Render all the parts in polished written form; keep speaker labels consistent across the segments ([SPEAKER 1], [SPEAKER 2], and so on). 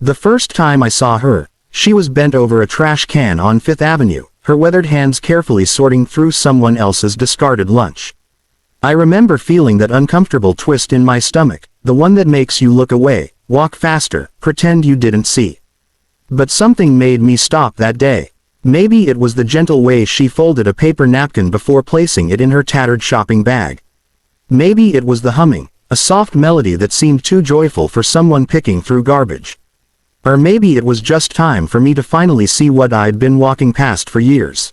[SPEAKER 1] The first time I saw her, she was bent over a trash can on Fifth Avenue, her weathered hands carefully sorting through someone else's discarded lunch. I remember feeling that uncomfortable twist in my stomach, the one that makes you look away, walk faster, pretend you didn't see. But something made me stop that day. Maybe it was the gentle way she folded a paper napkin before placing it in her tattered shopping bag. Maybe it was the humming, a soft melody that seemed too joyful for someone picking through garbage. Or maybe it was just time for me to finally see what I'd been walking past for years.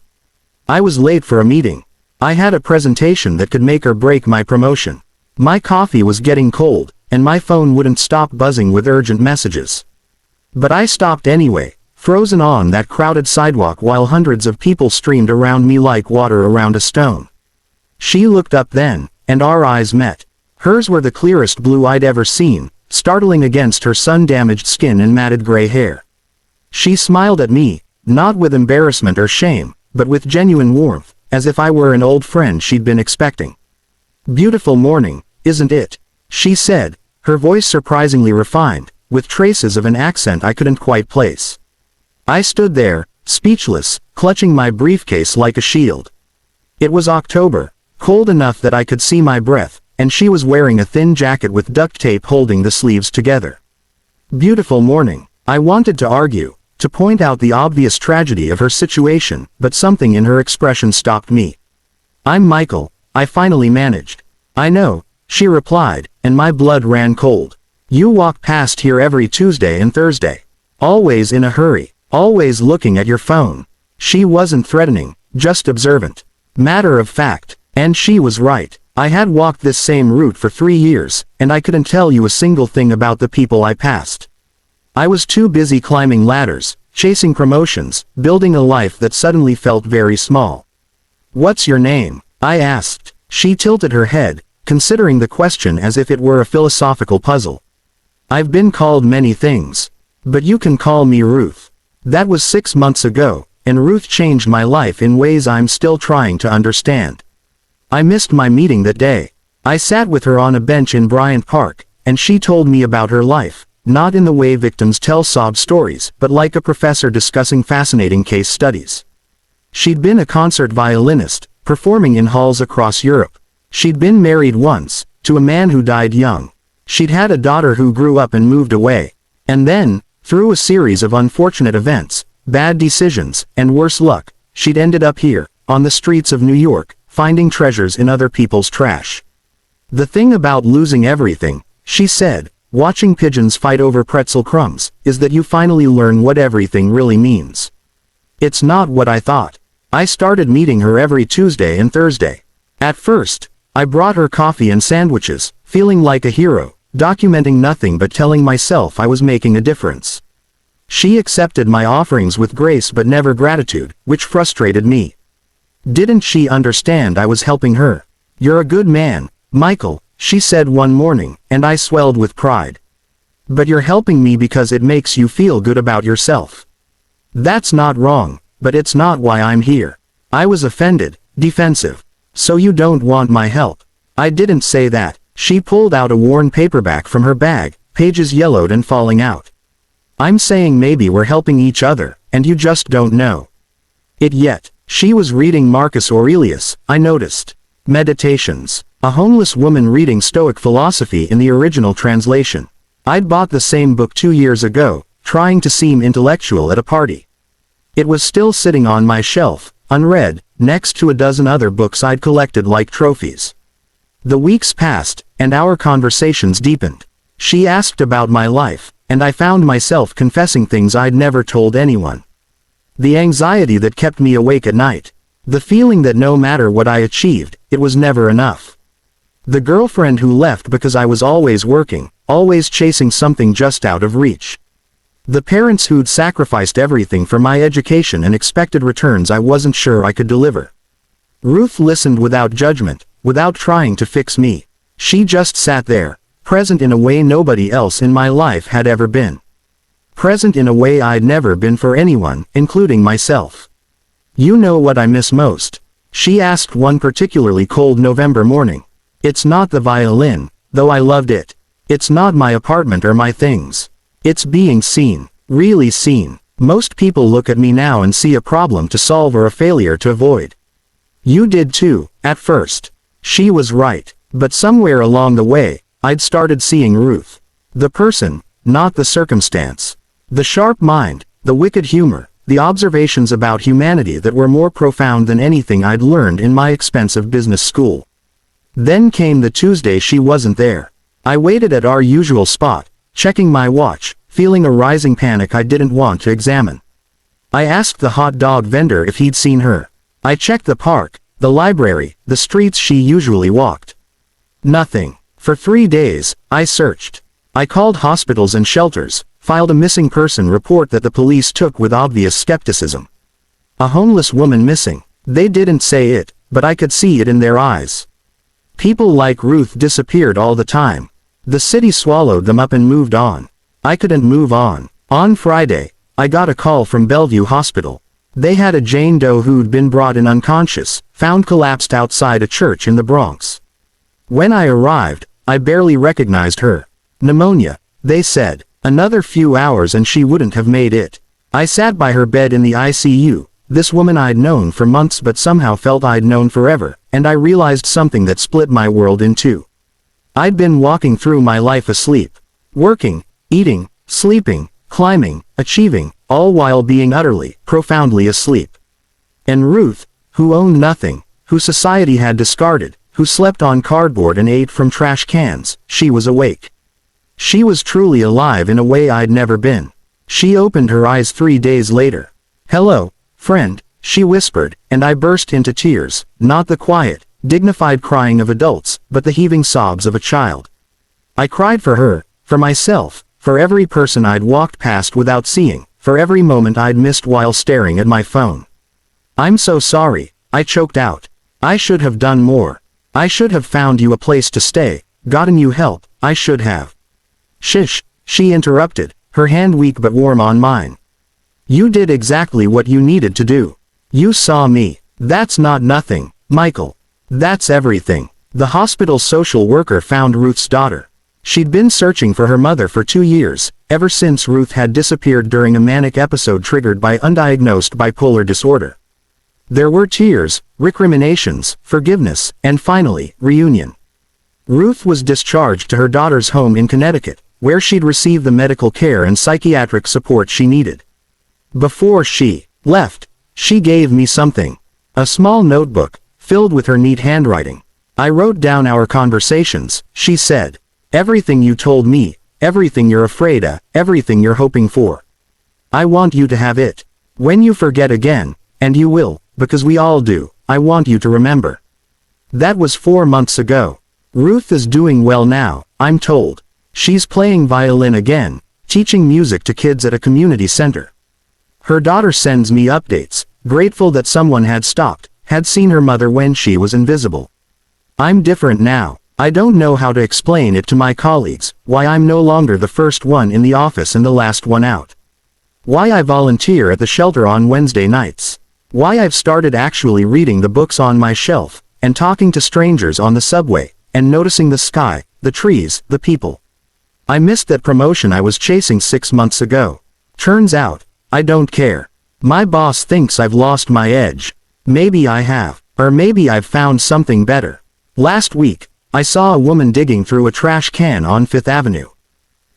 [SPEAKER 1] I was late for a meeting. I had a presentation that could make or break my promotion. My coffee was getting cold, and my phone wouldn't stop buzzing with urgent messages. But I stopped anyway, frozen on that crowded sidewalk while hundreds of people streamed around me like water around a stone. She looked up then, and our eyes met. Hers were the clearest blue I'd ever seen, startling against her sun-damaged skin and matted gray hair. She smiled at me, not with embarrassment or shame, but with genuine warmth, as if I were an old friend she'd been expecting. "Beautiful morning, isn't it?" she said, her voice surprisingly refined, with traces of an accent I couldn't quite place. I stood there, speechless, clutching my briefcase like a shield. It was October, cold enough that I could see my breath, and she was wearing a thin jacket with duct tape holding the sleeves together. "Beautiful morning." I wanted to argue, to point out the obvious tragedy of her situation, but something in her expression stopped me. "I'm Michael," I finally managed. "I know," she replied, and my blood ran cold. "You walk past here every Tuesday and Thursday. Always in a hurry, always looking at your phone." She wasn't threatening, just observant. Matter of fact, and she was right. I had walked this same route for 3 years, and I couldn't tell you a single thing about the people I passed. I was too busy climbing ladders, chasing promotions, building a life that suddenly felt very small. "What's your name?" I asked. She tilted her head, considering the question as if it were a philosophical puzzle. "I've been called many things. But you can call me Ruth." That was 6 months ago, and Ruth changed my life in ways I'm still trying to understand. I missed my meeting that day. I sat with her on a bench in Bryant Park, and she told me about her life, not in the way victims tell sob stories, but like a professor discussing fascinating case studies. She'd been a concert violinist, performing in halls across Europe. She'd been married once, to a man who died young. She'd had a daughter who grew up and moved away. And then, through a series of unfortunate events, bad decisions, and worse luck, she'd ended up here, on the streets of New York, finding treasures in other people's trash. "The thing about losing everything," she said, watching pigeons fight over pretzel crumbs, "is that you finally learn what everything really means." It's not what I thought. I started meeting her every Tuesday and Thursday. At first, I brought her coffee and sandwiches, feeling like a hero, documenting nothing but telling myself I was making a difference. She accepted my offerings with grace but never gratitude, which frustrated me. Didn't she understand I was helping her? "You're a good man, Michael," she said one morning, and I swelled with pride. "But you're helping me because it makes you feel good about yourself." That's not wrong, but it's not why I'm here. I was offended, defensive. "So you don't want my help?" I didn't say that. She pulled out a worn paperback from her bag, pages yellowed and falling out. "I'm saying maybe we're helping each other, and you just don't know it yet." She was reading Marcus Aurelius, I noticed. Meditations. A homeless woman reading Stoic philosophy in the original translation. I'd bought the same book 2 years ago, trying to seem intellectual at a party. It was still sitting on my shelf, unread, next to a dozen other books I'd collected like trophies. The weeks passed, and our conversations deepened. She asked about my life, and I found myself confessing things I'd never told anyone. The anxiety that kept me awake at night. The feeling that no matter what I achieved, it was never enough. The girlfriend who left because I was always working, always chasing something just out of reach. The parents who'd sacrificed everything for my education and expected returns I wasn't sure I could deliver. Ruth listened without judgment, without trying to fix me. She just sat there, present in a way nobody else in my life had ever been. Present in a way I'd never been for anyone, including myself. "You know what I miss most?" she asked one particularly cold November morning. "It's not the violin, though I loved it. It's not my apartment or my things. It's being seen. Really seen. Most people look at me now and see a problem to solve or a failure to avoid. You did too, at first. She was right. But somewhere along the way, I'd started seeing Ruth. The person, not the circumstance. The sharp mind, the wicked humor, the observations about humanity that were more profound than anything I'd learned in my expensive business school. Then came the Tuesday she wasn't there. I waited at our usual spot, checking my watch, feeling a rising panic I didn't want to examine. I asked the hot dog vendor if he'd seen her. I checked the park, the library, the streets she usually walked. Nothing. For 3 days, I searched. I called hospitals and shelters, filed a missing person report that the police took with obvious skepticism. A homeless woman missing. They didn't say it, but I could see it in their eyes. People like Ruth disappeared all the time. The city swallowed them up and moved on. I couldn't move on. On Friday, I got a call from Bellevue Hospital. They had a Jane Doe who'd been brought in unconscious, found collapsed outside a church in the Bronx. When I arrived, I barely recognized her. Pneumonia, they said. Another few hours and she wouldn't have made it. I sat by her bed in the ICU, this woman I'd known for months but somehow felt I'd known forever, and I realized something that split my world in two. I'd been walking through my life asleep. Working, eating, sleeping, climbing, achieving, all while being utterly, profoundly asleep. And Ruth, who owned nothing, who society had discarded, who slept on cardboard and ate from trash cans, she was awake. She was truly alive in a way I'd never been. She opened her eyes 3 days later. "Hello, friend," she whispered, and I burst into tears, not the quiet, dignified crying of adults, but the heaving sobs of a child. I cried for her, for myself, for every person I'd walked past without seeing, for every moment I'd missed while staring at my phone. "I'm so sorry," I choked out. "I should have done more. I should have found you a place to stay, gotten you help, I should have." "Shish," she interrupted, her hand weak but warm on mine. "You did exactly what you needed to do. You saw me. That's not nothing, Michael. That's everything." The hospital social worker found Ruth's daughter. She'd been searching for her mother for 2 years, ever since Ruth had disappeared during a manic episode triggered by undiagnosed bipolar disorder. There were tears, recriminations, forgiveness, and finally, reunion. Ruth was discharged to her daughter's home in Connecticut, where she'd receive the medical care and psychiatric support she needed. Before she left, she gave me something. A small notebook, filled with her neat handwriting. I wrote down our conversations, she said. Everything you told me, everything you're afraid of, everything you're hoping for. I want you to have it. When you forget again, and you will, because we all do, I want you to remember. That was 4 months ago. Ruth is doing well now, I'm told. She's playing violin again, teaching music to kids at a community center. Her daughter sends me updates, grateful that someone had stopped, had seen her mother when she was invisible. I'm different now. I don't know how to explain it to my colleagues, why I'm no longer the first one in the office and the last one out. Why I volunteer at the shelter on Wednesday nights. Why I've started actually reading the books on my shelf, and talking to strangers on the subway, and noticing the sky, the trees, the people. I missed that promotion I was chasing 6 months ago. Turns out, I don't care. My boss thinks I've lost my edge. Maybe I have, or maybe I've found something better. Last week, I saw a woman digging through a trash can on 5th Avenue.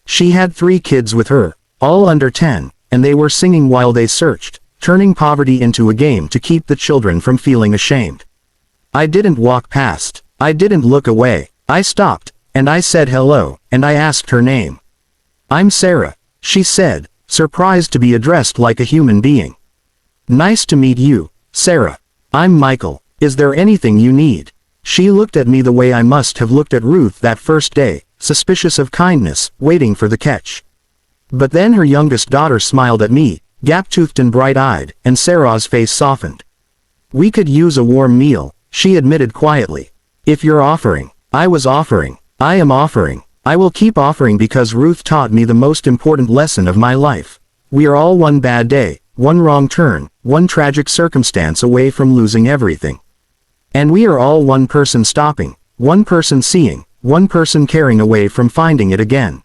[SPEAKER 1] She had 3 kids with her, all under 10, and they were singing while they searched, turning poverty into a game to keep the children from feeling ashamed. I didn't walk past. I didn't look away. I stopped, and I said hello, and I asked her name. I'm Sarah, she said, surprised to be addressed like a human being. Nice to meet you, Sarah. I'm Michael. Is there anything you need? She looked at me the way I must have looked at Ruth that first day, suspicious of kindness, waiting for the catch. But then her youngest daughter smiled at me, gap-toothed and bright-eyed, and Sarah's face softened. We could use a warm meal, she admitted quietly. If you're offering. I was offering. I am offering. I will keep offering because Ruth taught me the most important lesson of my life. We are all one bad day, one wrong turn, one tragic circumstance away from losing everything. And we are all one person stopping, one person seeing, one person caring away from finding it again.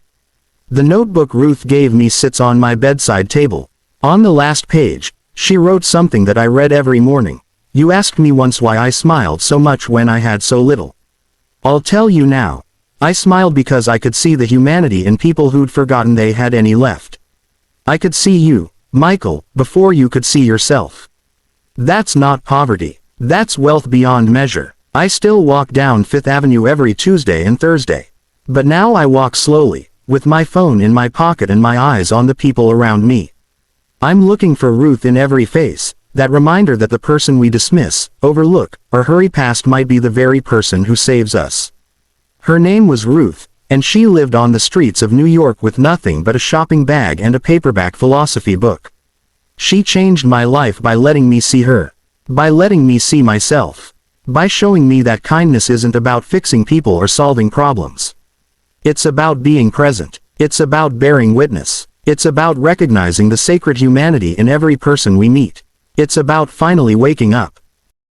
[SPEAKER 1] The notebook Ruth gave me sits on my bedside table. On the last page, she wrote something that I read every morning. You asked me once why I smiled so much when I had so little. I'll tell you now. I smiled because I could see the humanity in people who'd forgotten they had any left. I could see you, Michael, before you could see yourself. That's not poverty. That's wealth beyond measure. I still walk down Fifth Avenue every Tuesday and Thursday. But now I walk slowly, with my phone in my pocket and my eyes on the people around me. I'm looking for Ruth in every face, that reminder that the person we dismiss, overlook, or hurry past might be the very person who saves us. Her name was Ruth, and she lived on the streets of New York with nothing but a shopping bag and a paperback philosophy book. She changed my life by letting me see her. By letting me see myself. By showing me that kindness isn't about fixing people or solving problems. It's about being present. It's about bearing witness. It's about recognizing the sacred humanity in every person we meet. It's about finally waking up.